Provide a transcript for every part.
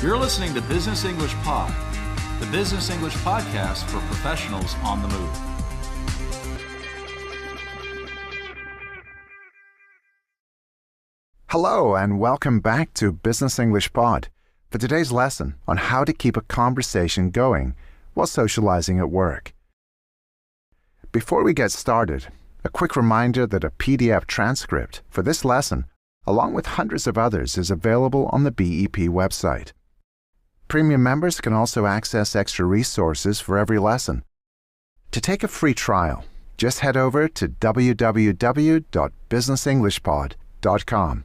You're listening to Business English Pod, the business English podcast for professionals on the move. Hello and welcome back to Business English Pod for today's lesson on how to keep a conversation going while socializing at work. Before we get started, a quick reminder that a PDF transcript for this lesson, along with hundreds of others, is available on the BEP website. Premium members can also access extra resources for every lesson. To take a free trial, just head over to www.businessenglishpod.com.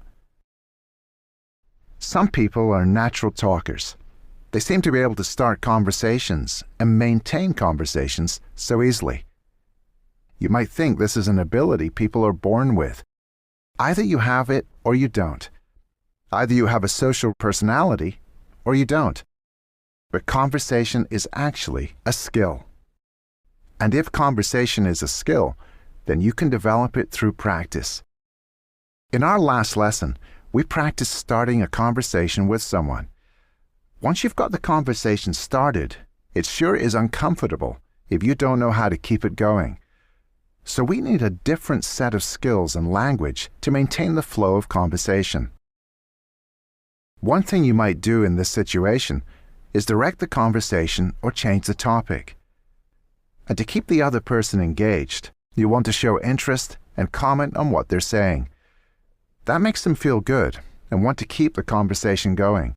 Some people are natural talkers. They seem to be able to start conversations and maintain conversations so easily. You might think this is an ability people are born with. Either you have it or you don't. Either you have a social personality or you don't. But conversation is actually a skill. And if conversation is a skill, then you can develop it through practice. In our last lesson, we practiced starting a conversation with someone. Once you've got the conversation started, it sure is uncomfortable if you don't know how to keep it going. So we need a different set of skills and language to maintain the flow of conversation. One thing you might do in this situation is direct the conversation or change the topic. And to keep the other person engaged, you want to show interest and comment on what they're saying. That makes them feel good and want to keep the conversation going.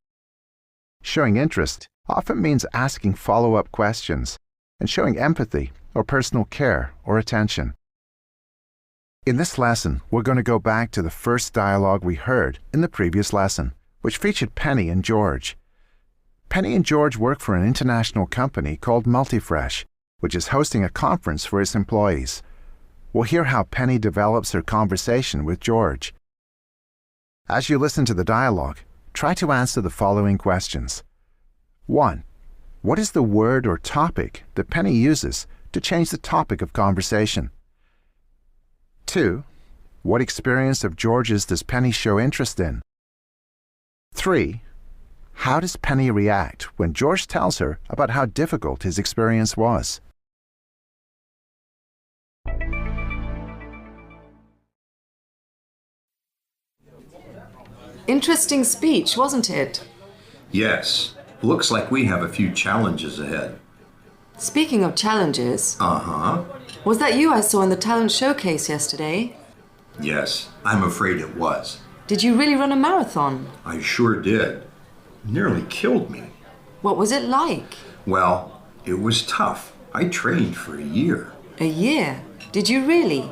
Showing interest often means asking follow-up questions and showing empathy or personal care or attention. In this lesson, we're going to go back to the first dialogue we heard in the previous lesson, which featured Penny and George. Penny and George work for an international company called Multifresh, which is hosting a conference for its employees. We'll hear how Penny develops her conversation with George. As you listen to the dialogue, try to answer the following questions. 1. What is the word or topic that Penny uses to change the topic of conversation? 2. What experience of George's does Penny show interest in? 3. How does Penny react when George tells her about how difficult his experience was? Interesting speech, wasn't it? Yes. Looks like we have a few challenges ahead. Speaking of challenges, Uh-huh. was that you I saw in the talent showcase yesterday? Yes, I'm afraid it was. Did you really run a marathon? I sure did. Nearly killed me. What was it like? Well, it was tough. I trained for a year. A year? Did you really?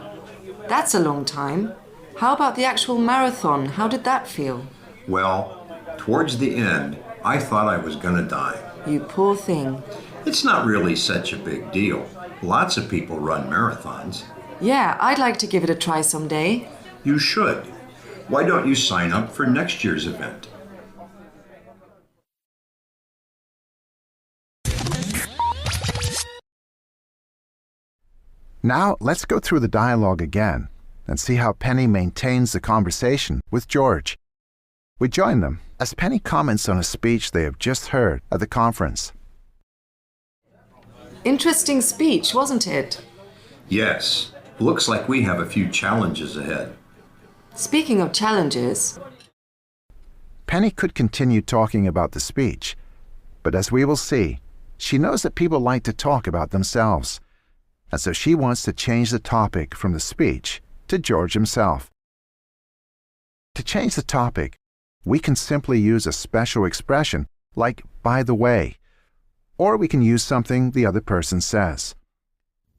That's a long time. How about the actual marathon? How did that feel? Well, towards the end, I thought I was gonna die. You poor thing. It's not really such a big deal. Lots of people run marathons. Yeah, I'd like to give it a try someday. You should. Why don't you sign up for next year's event? Now, let's go through the dialogue again and see how Penny maintains the conversation with George. We join them as Penny comments on a speech they have just heard at the conference. Interesting speech, wasn't it? Yes. Looks like we have a few challenges ahead. Speaking of challenges, Penny could continue talking about the speech, but as we will see, she knows that people like to talk about themselves, and so she wants to change the topic from the speech to George himself. To change the topic, we can simply use a special expression like "by the way," or we can use something the other person says.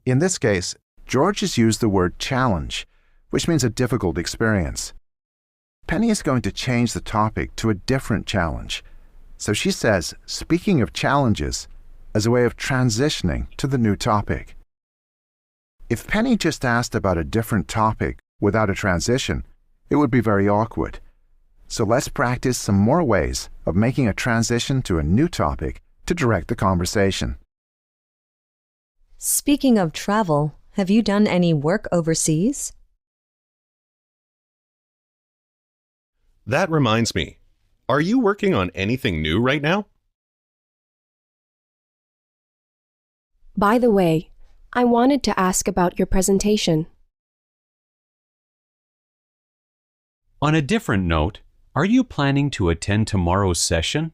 In this case, George has used the word challenge, which means a difficult experience. Penny is going to change the topic to a different challenge, so she says, speaking of challenges, as a way of transitioning to the new topic. If Penny just asked about a different topic without a transition, it would be very awkward. So let's practice some more ways of making a transition to a new topic to direct the conversation. Speaking of travel, have you done any work overseas? That reminds me. Are you working on anything new right now? By the way, I wanted to ask about your presentation. On a different note, are you planning to attend tomorrow's session?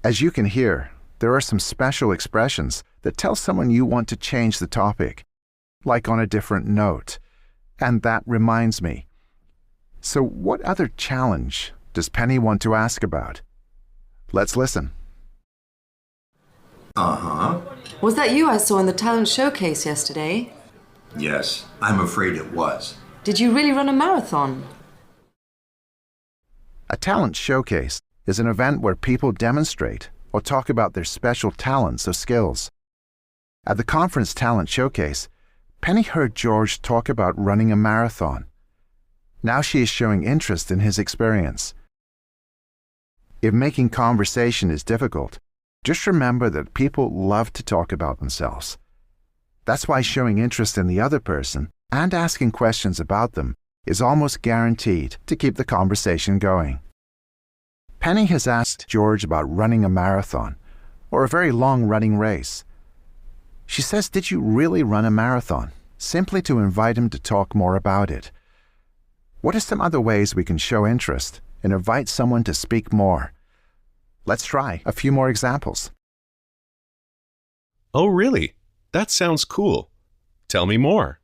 As you can hear, there are some special expressions that tell someone you want to change the topic, like on a different note. And that reminds me. So what other challenge does Penny want to ask about? Let's listen. Uh-huh. Was that you I saw in the talent showcase yesterday? Yes, I'm afraid it was. Did you really run a marathon? A talent showcase is an event where people demonstrate or talk about their special talents or skills. At the conference talent showcase, Penny heard George talk about running a marathon. Now she is showing interest in his experience. If making conversation is difficult, just remember that people love to talk about themselves. That's why showing interest in the other person and asking questions about them is almost guaranteed to keep the conversation going. Penny has asked George about running a marathon or a very long running race. She says, "Did you really run a marathon?" simply to invite him to talk more about it. What are some other ways we can show interest and invite someone to speak more? Let's try a few more examples. Oh, really? That sounds cool. Tell me more.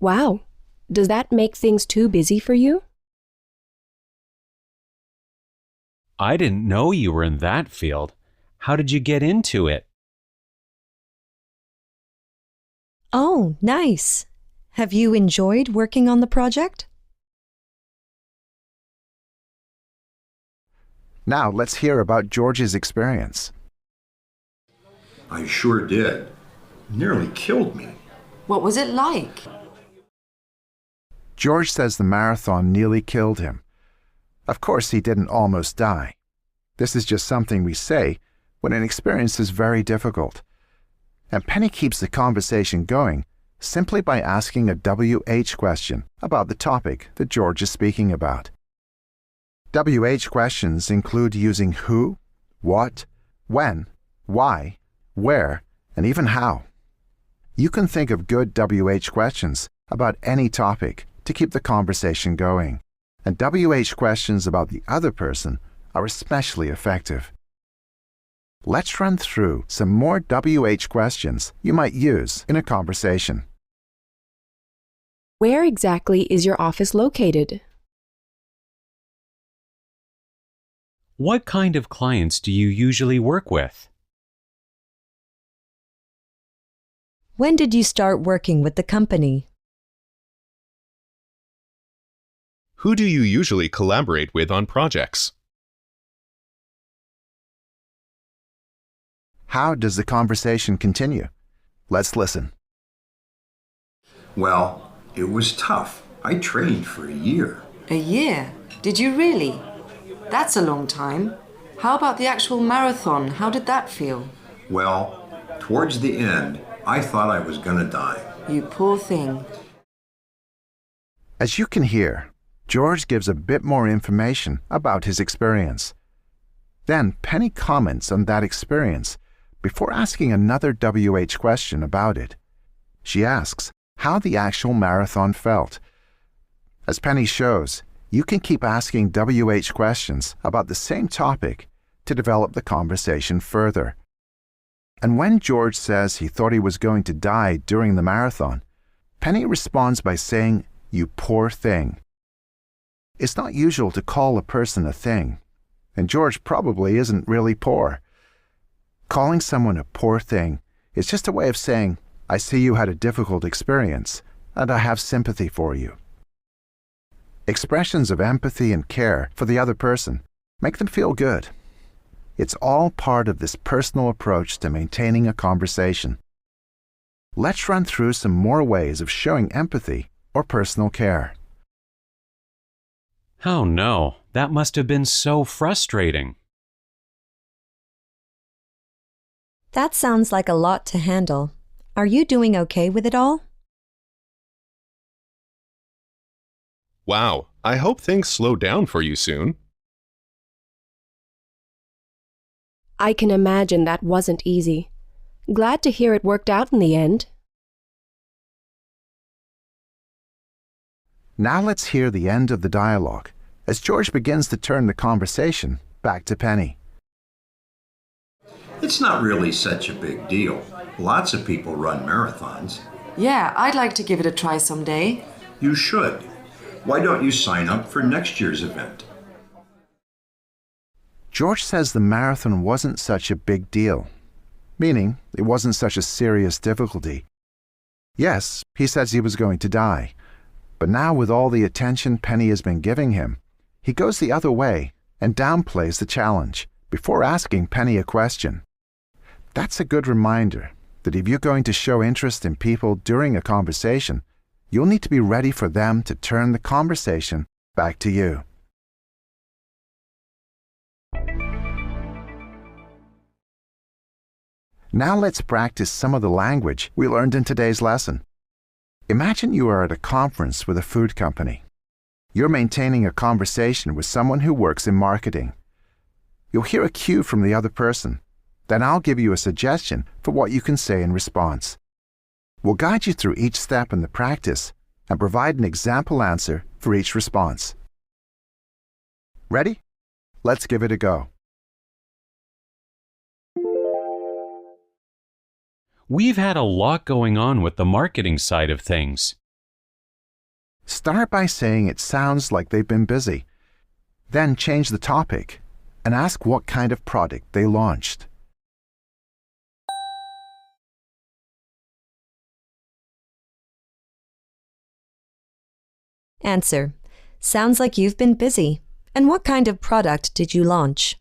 Wow, does that make things too busy for you? I didn't know you were in that field. How did you get into it? Oh, nice. Have you enjoyed working on the project? Now let's hear about George's experience. I sure did. Nearly killed me. What was it like? George says the marathon nearly killed him. Of course, he didn't almost die. This is just something we say when an experience is very difficult. And Penny keeps the conversation going simply by asking a WH question about the topic that George is speaking about. WH questions include using who, what, when, why, where, and even how. You can think of good WH questions about any topic to keep the conversation going, and WH questions about the other person are especially effective. Let's run through some more WH questions you might use in a conversation. Where exactly is your office located? What kind of clients do you usually work with? When did you start working with the company? Who do you usually collaborate with on projects? How does the conversation continue? Let's listen. Well, it was tough. I trained for a year. A year? Did you really? That's a long time. How about the actual marathon? How did that feel? Well, towards the end, I thought I was gonna die. You poor thing. As you can hear, George gives a bit more information about his experience. Then Penny comments on that experience before asking another WH question about it. She asks how the actual marathon felt. As Penny shows, you can keep asking WH questions about the same topic to develop the conversation further. And when George says he thought he was going to die during the marathon, Penny responds by saying, "You poor thing." It's not usual to call a person a thing, and George probably isn't really poor. Calling someone a poor thing is just a way of saying, "I see you had a difficult experience, and I have sympathy for you." Expressions of empathy and care for the other person make them feel good. It's all part of this personal approach to maintaining a conversation. Let's run through some more ways of showing empathy or personal care. Oh no, that must have been so frustrating. That sounds like a lot to handle. Are you doing okay with it all? Wow, I hope things slow down for you soon. I can imagine that wasn't easy. Glad to hear it worked out in the end. Now let's hear the end of the dialogue as George begins to turn the conversation back to Penny. It's not really such a big deal. Lots of people run marathons. Yeah, I'd like to give it a try someday. You should. Why don't you sign up for next year's event? George says the marathon wasn't such a big deal, meaning it wasn't such a serious difficulty. Yes, he says he was going to die, but now with all the attention Penny has been giving him, he goes the other way and downplays the challenge before asking Penny a question. That's a good reminder that if you're going to show interest in people during a conversation, you'll need to be ready for them to turn the conversation back to you. Now let's practice some of the language we learned in today's lesson. Imagine you are at a conference with a food company. You're maintaining a conversation with someone who works in marketing. You'll hear a cue from the other person. Then I'll give you a suggestion for what you can say in response. We'll guide you through each step in the practice and provide an example answer for each response. Ready? Let's give it a go. We've had a lot going on with the marketing side of things. Start by saying it sounds like they've been busy. Then change the topic and ask what kind of product they launched. Answer. Sounds like you've been busy. And what kind of product did you launch?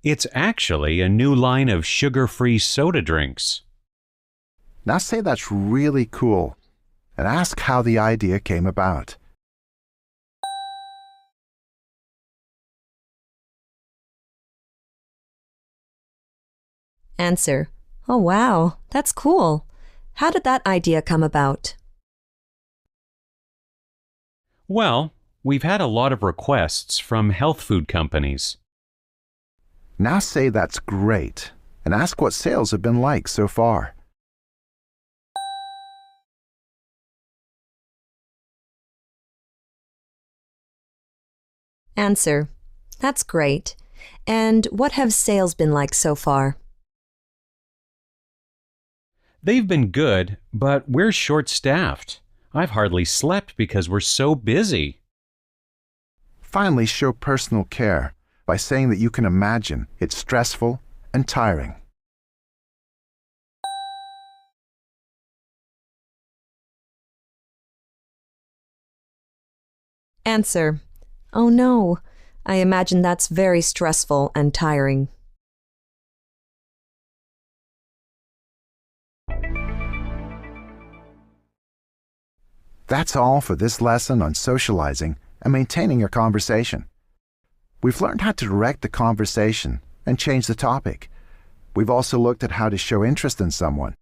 It's actually a new line of sugar-free soda drinks. Now say that's really cool and ask how the idea came about. Answer. Oh wow, that's cool. How did that idea come about? Well, we've had a lot of requests from health food companies. Now say that's great and ask what sales have been like so far. Answer. That's great. And what have sales been like so far? They've been good, but we're short-staffed. I've hardly slept because we're so busy. Finally, show personal care by saying that you can imagine it's stressful and tiring. Answer. Oh no, I imagine that's very stressful and tiring. That's all for this lesson on socializing and maintaining a conversation. We've learned how to direct the conversation and change the topic. We've also looked at how to show interest in someone,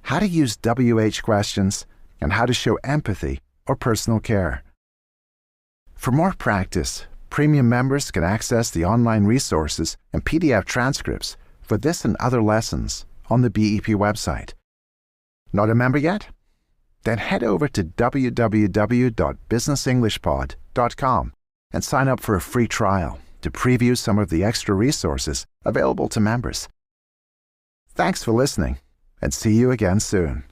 how to use WH questions, and how to show empathy or personal care. For more practice, premium members can access the online resources and PDF transcripts for this and other lessons on the BEP website. Not a member yet? Then head over to www.businessenglishpod.com and sign up for a free trial to preview some of the extra resources available to members. Thanks for listening, and see you again soon.